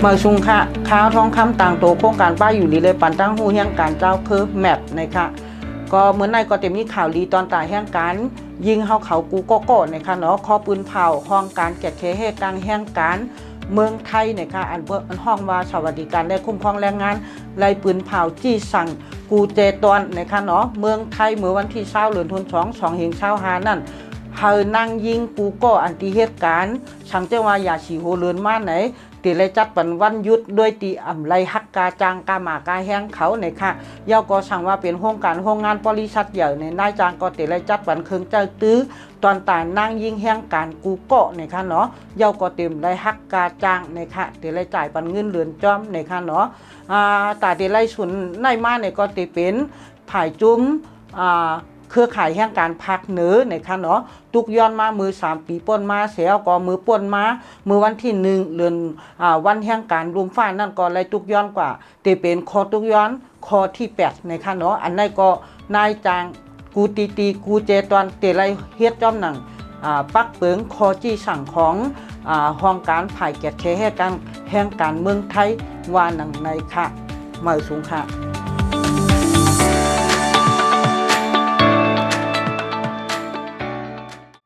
เมื่อชุงค่ะข้าวทองคำต่างโตโครงการป้ายอยู่ลีเลยปันตั้งหูแห่งการเจ้าคือแมปนะคะก็เหมือนในก็เต็มมีข่าวลีตอนตายแห่งการยิงเฮาเขากูโก้นะคะเนาะคอปืนเผาห้องการแกะเคเหตุกลางแห่งการเมืองไทยนะคะอันห้องว่าสวัสดิการและคุ้มครองแรงงานไล่ปืนเผาจี้สั่งกูเจตอนนะคะเนาะเมืองไทยเมื่อวันที่20 เดือนธันวาคม2เฮง25นั่นเฮานั่งยิงกูก็อันติเหตุการณ์ช่างเจ้าว่าอย่าฉีโหเลือนมาไหนตีเลยจัดปันวันยุดด้วยตีอ่ำไรฮักกาจางกาหมากาแห้งเขาเนี่ยค่ะย่อก็สั่งว่าเป็นโรงงานบริษัทใหญ่ในนายจางก็ตีเลยจัดปันเครื่องเจ้าตื้อตอนตายนั่งยิงแห้งการกูเกาะเนี่ยค่ะเนาะย่อก็เต็มไรฮักกาจางเนี่ยค่ะตีเลยจ่ายปันเงินเหลือนจอมเนี่ยค่ะเนาะแต่ตีเลยสุนในมาเนี่ยก็ตีเป็นผายจุ้มเครือข่ายแห่งการพักเหนือนะคะเนาะตุกย้อนมามือ3 ปีป่นมาเสียก็มือป่นมามือวันที่1 เดือนวันแห่งการรุมฟ้านั่นก็เลยตุกย้อนกว่าแต่เป็นคอตุกย้อนคอที่8นะคะเนาะอันนั้นก็นายจางกูตีกูเจตอนเตไรเฮ็ดจอมหนังปักเปิงคอจี้สั่งของห้องการผ่ายแกะเคแห่งการเมืองไทยว่าหนังในค่ะเมื่อสูงค่ะ